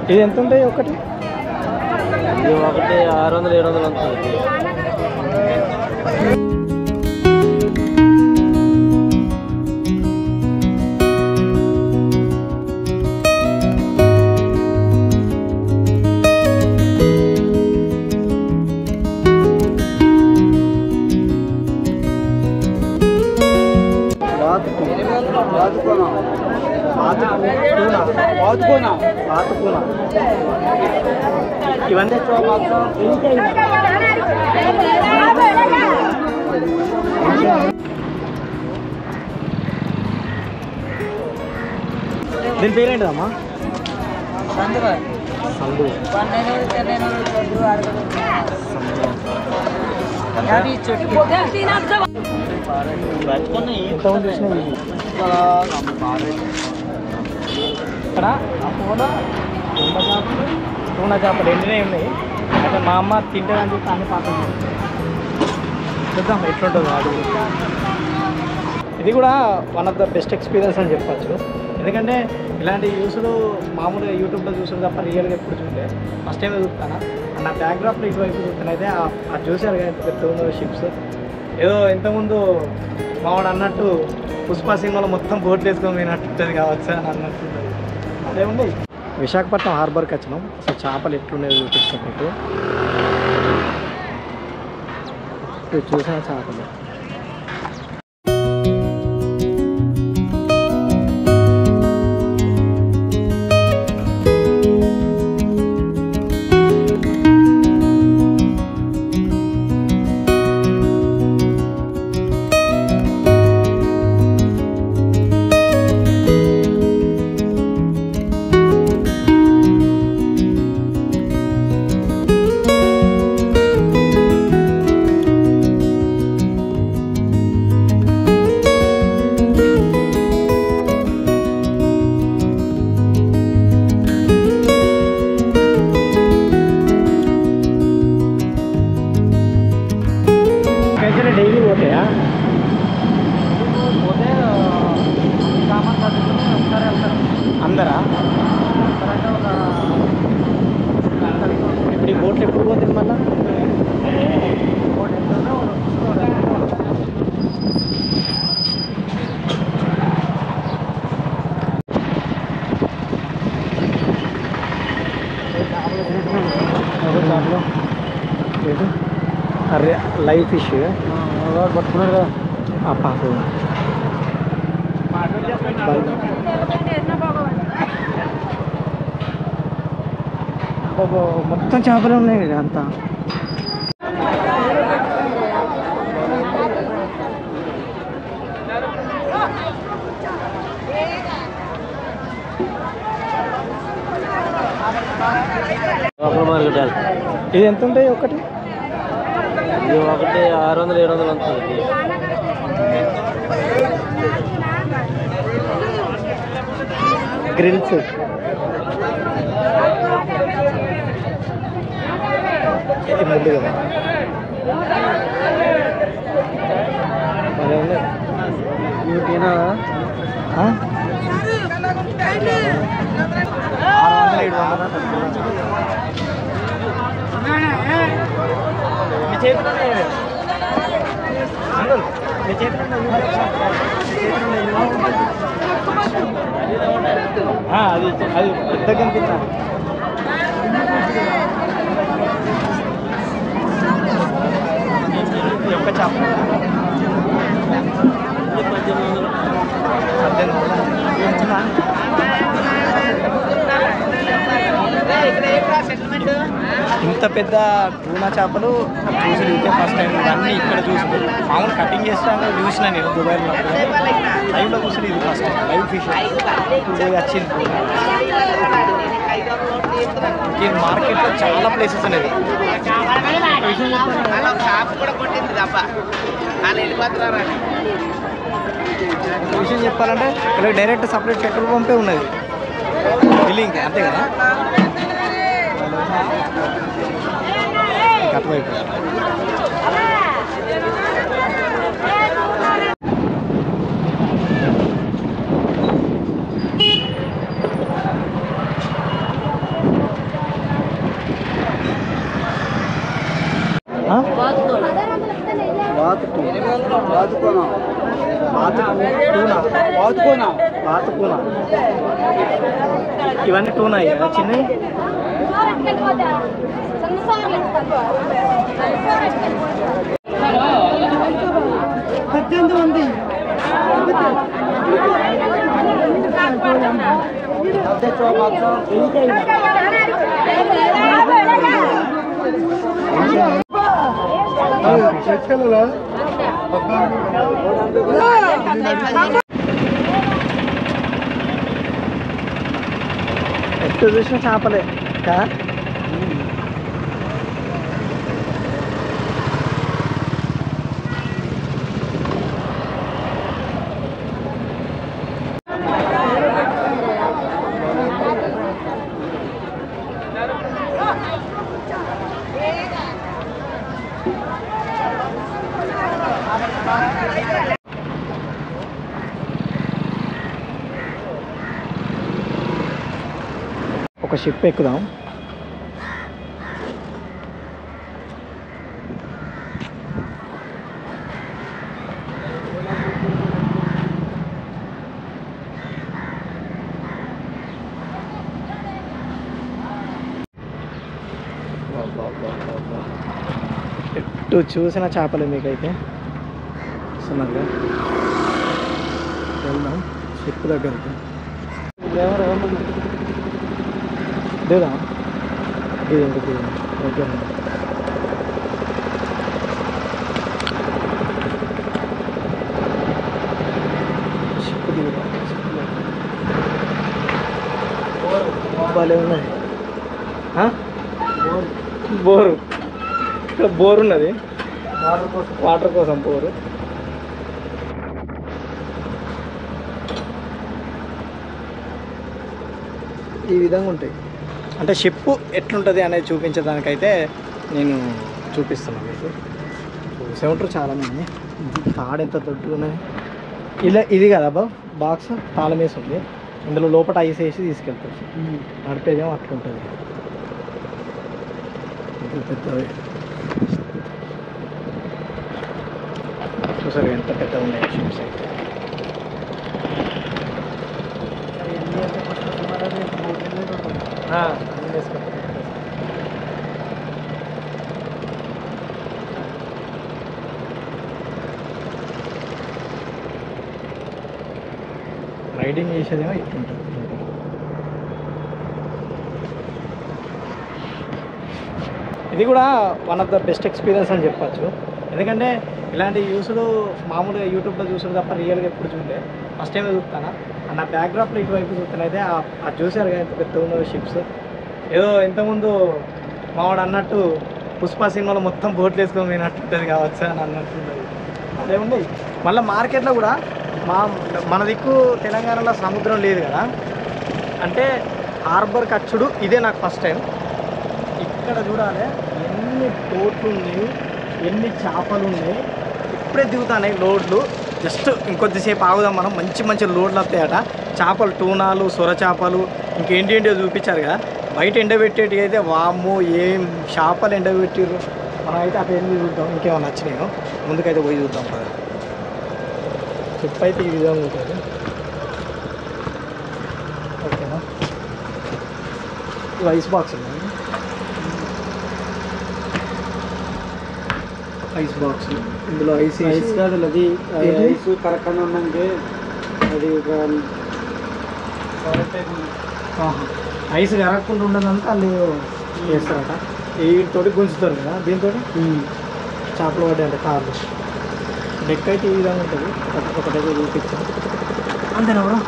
ఇది ఎంత ఉంటాయి ఒకటి? ఒకటి 600-700 ఉంటుంది. ఇవన్నీ దీని పేరేంటిదమ్మా? సందు. ఇక్కడ టూనా చేపలు ఎండినే ఉన్నాయి. అయితే మా అమ్మ తింటారని చెప్పి అన్ని పాత్ర చూద్దాం ఎట్లుంటుందో అది. ఇది కూడా one of the best experience అని చెప్పచ్చు. ఎందుకంటే ఇలాంటి యూస్లు మామూలుగా యూట్యూబ్లో చూసుడు తప్ప రియల్గా ఎప్పుడు చూస్తే ఫస్ట్ టైం చూస్తాను. అండ్ నా బ్యాక్గ్రాఫ్లో ఇటువైపు చూస్తాను. అయితే అది చూసారు కదా పెద్ద షిప్స్. ఏదో ఇంతకుముందు మావాడు అన్నట్టు పుష్ప సినిమాలో మొత్తం బోట్ వేసుకొని పోయినట్టుంటుంది కావచ్చు అని అన్నట్టుంటుంది. అదేముంది విశాఖపట్నం హార్బర్కి వచ్చినాం. అసలు చేపలు ఎట్లున్నాయో చూపిస్తాం మీకు. చూసిన చేపలు డైలీ పోతాయా? పోతే అందరా? ఇప్పుడు ఈ బోట్లు ఎప్పుడు పోతుంది మళ్ళా? అరే లైవ్ ఫిష్ పట్టుకున్నాడు కదా ఆ పాప. మొత్తం చేపలు ఉన్నాయి కదా అంతా. ఇది ఎంత ఉంటాయి ఒకటి? ఒకటి 600-700 ఉంటుంది. గ్రిల్స్ ఇది ముందు కదా ఇవినా 600-700 అది పెద్ద కనిపిస్తా. ఒక్క చేప 1800. ఇంత పెద్ద టూనా చేపలు చూసి ఇదే ఫస్ట్ టైం. ఇవన్నీ ఇక్కడ చూసి మామూలు కటింగ్ చేస్తాను చూసిన నేను దుబాయ్లో. లైవ్లో చూసి ఇది first time live fish today వచ్చింది. ఈ మార్కెట్లో చాలా ప్లేసెస్ అనేది. విషయం చెప్పాలంటే ఇక్కడ డైరెక్ట్ సపరేట్ పెట్రోల్ పంపే ఉన్నది బిల్లింగ్ అంతే కదా. అటువైపు పాత కూన ఇవన్నీ టూనా కదా చిన్నవి ఎట్టు చూసిన చేపలే కదా ఒక షిప్ ఎక్కుదాం. ఎటు చూసిన చేపలే మీకైతే వస్తున్నారుగా. వెళ్దాం షిప్ దగ్గరికి. లేదా ఇది ఎందుకు దగ్గర షిప్ దిగుదాం. భలే ఉన్నది బోరు. ఇక్కడ బోర్ ఉన్నది, వాటర్ కోసం బోరు. ఈ విధంగా ఉంటాయి. అంటే షిప్ ఎట్లుంటుంది అనేది చూపించడానికైతే నేను చూపిస్తున్నాను మీకు. చూసే ఉంటారు చాలామంది. తాడు ఎంత దొడ్డుగా ఉన్నది. ఇలా ఇది కదా బాక్స్ తాళం వేసి ఉంది. ఇందులో లోపల ఐస్ వేసి తీసుకెళ్తారు. నడిపేదేమో అట్లుంటుంది. పెద్దవి చూసారు ఎంత పెద్ద ఉన్నాయి షిప్స్ అయితే. రైడింగ్ చేసేదేమో ఇట్లుంటుంది. ఇది కూడా one of the best experience అని చెప్పచ్చు. ఎందుకంటే ఇలాంటి యూస్లు మామూలుగా యూట్యూబ్లో చూసుడు తప్ప రియల్గా ఎప్పుడు చూడలే. ఫస్ట్ టైం చూస్తాను. నా బ్యాక్డ్రాప్లో ఇటువైపు చూస్తానైతే అది చూసారు కదా ఎంత పెద్ద ఉన్నదో షిప్స్. ఏదో ఇంతకుముందు మావాడు అన్నట్టు పుష్ప సినిమాలో మొత్తం బోట్లు వేసుకొని పోయినట్టుంటుంది కావచ్చు అని అన్నట్టుంటుంది. అదే ఉంది. మళ్ళీ మార్కెట్లో కూడా మన దిక్కు తెలంగాణలో సముద్రం లేదు కదా, అంటే హార్బర్ కచ్చుడు ఇదే నాకు ఫస్ట్ టైం. ఇక్కడ చూడాలి ఎన్ని బోట్లు ఉన్నాయి, ఎన్ని చేపలు ఉన్నాయి. ఇప్పుడే దిగుతున్నాయి లోడ్లు. జస్ట్ ఇంకొద్దిసేపు ఆగుదాం మనం. మంచి మంచి లోడ్లు వస్తాయట. చేపలు టూనాలు, సొర చేపలు, ఇంకేంటేంటో చూపించారు కదా. బయట ఎండబెట్టేటి అయితే వాము ఏం చేపలు ఎండబెట్టిర్రు. మనం అయితే అక్కడ వెళ్ళి చూద్దాం ఇంకేమైనా నచ్చినాయో. ముందుకైతే పోయి చూద్దాం కదా. షిప్ అయితే ఈ విధంగా ఉంటుంది. ఓకేనా. ఇది ఐస్ బాక్స్ ఉంది. ఐస్ బాక్స్ ఇందులో ఐస్ కాదు అది ఐస్ కరెక్ట్గా ఉన్నాకే అది ఐస్ కరగకుండా ఉండదంతా వాళ్ళు చేస్తారట. వీటితోటి గుంజుతారు కదా, దీంతో చేపలు పడ్డాయంట కార్లు. డెక్ అయితే ఈ విధంగా ఉంటుంది. ఒకటైతే చూపించాను అంతేనా కూడా.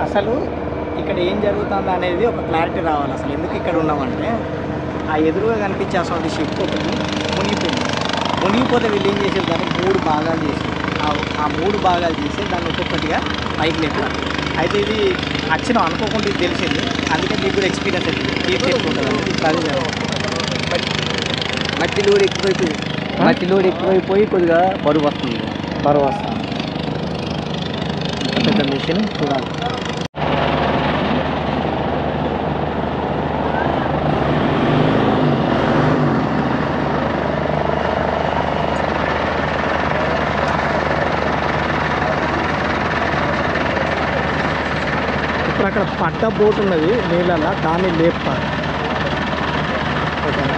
అసలు ఇక్కడ ఏం జరుగుతుంది అనేది ఒక క్లారిటీ రావాలి. అసలు ఎందుకు ఇక్కడ ఉన్నామంటే ఆ ఎదురుగా కనిపించే అసలు షిప్ ఒకటి మునిగిపోయింది. మునిగిపోతే వీళ్ళు ఏం చేసేది దాన్ని 3 భాగాలు చేసి ఆ 3 భాగాలు చేసి దాన్ని ఒక్కొక్కటిగా పైకి లేపారు. అయితే ఇది నచ్చిన అనుకోకుండా ఇది తెలిసింది. అందుకే మీకు కూడా ఎక్స్పీరియన్స్ అవుతుంది. మట్టి లోడ్ ఎక్కువైపోయి కొద్దిగా బరువు వస్తుంది. పెద్ద మెషిన్ చూడాలి. పట్ట బోట్ ఉన్నది నీళ్ళల్లో, దాన్ని లేపుతారు. ఓకేనా?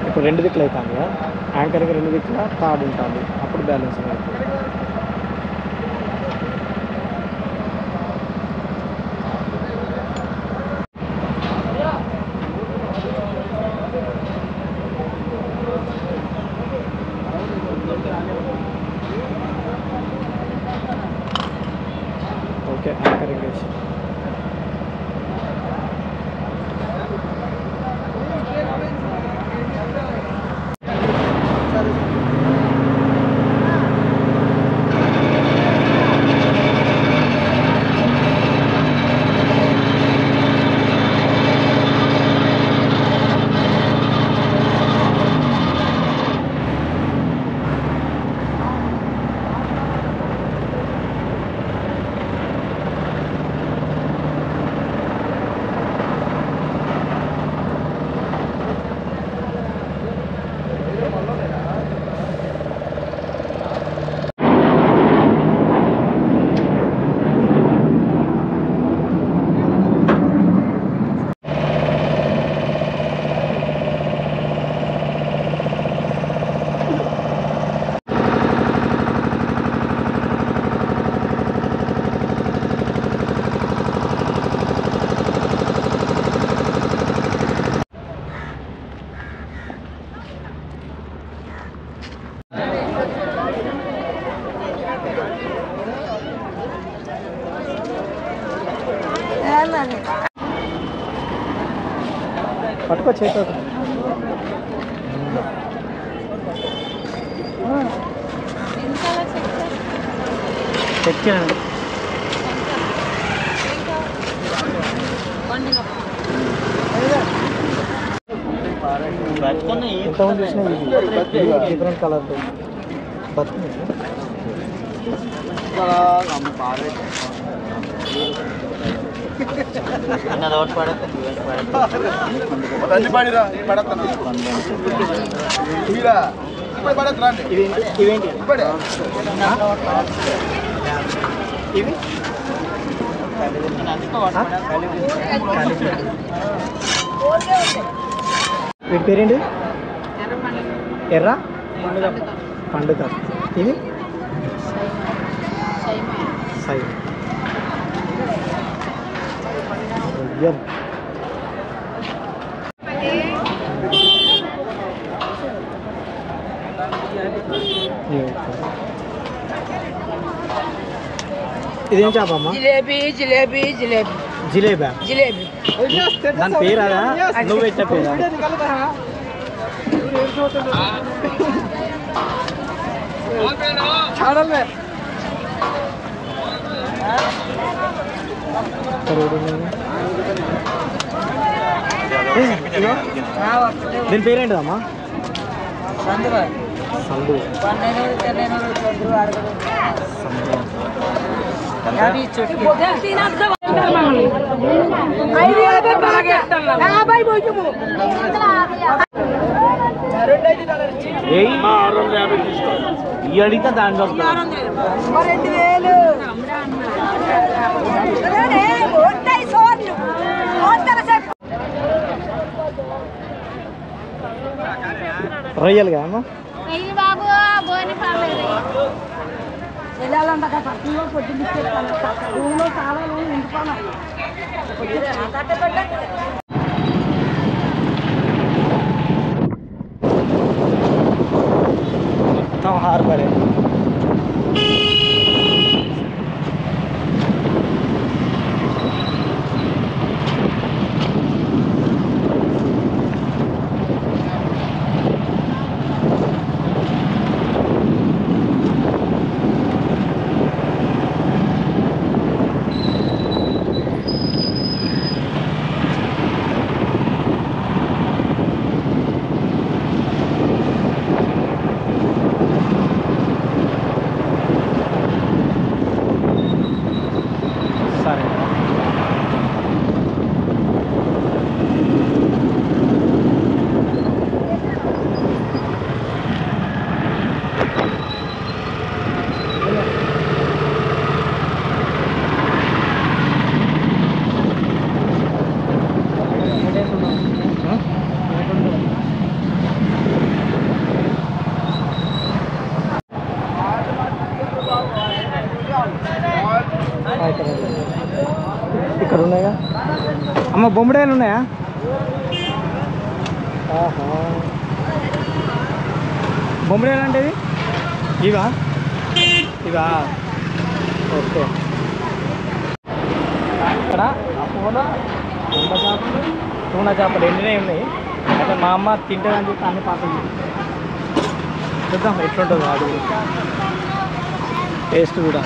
ఇప్పుడు 2 దిక్కులు అవుతుంది కదా, యాంకర్కి 2 దిక్కుల తాడు ఉంటుంది, అప్పుడు బ్యాలెన్స్ అవుతుంది. ఓకే, యాంకరింగ్ వేసి పట్టుకో చేతో. చెక్ చేయండి. ఎంతమంది చూసినా డిఫరెంట్ కలర్ బతుకుతుంది. ఇవేంటి ఇవి వీటి పేరేంటి? ఎర్ర పండుగ. ఇది సై ఇదేం చేపమ్మా? జిలేబీ జిలేబీ జిలేబీ జిలేబా? జిలేబీ. దాని పేరు అదా? నువ్వు పెట్టిన పేరా? దీని పేరేంటిదమ్మా? సందు. ఈ అడిగితే దాంట్లో రొయ్యలుగా అమ్మా? బాబు బోని వెళ్ళాలంట పక్కలో పొద్దున్న ఊళ్ళో చాలా ఇంటిపోయినా మొత్తం హార్బరే. ఇక్కడ ఉన్నాయా అమ్మ బొమ్మడాయలు ఉన్నాయా బొమ్మడాయలు అంటే ఇవా ఇవా ఓకే ఇక్కడ అపోలో బొమ్మ చేపలు తూన చేపలు ఎండినే ఉన్నాయి అయితే మా అమ్మ తింటుందని చెప్పి అన్ని పాపలు చూద్దాం ఎట్లుంటుందో అది టేస్ట్ కూడా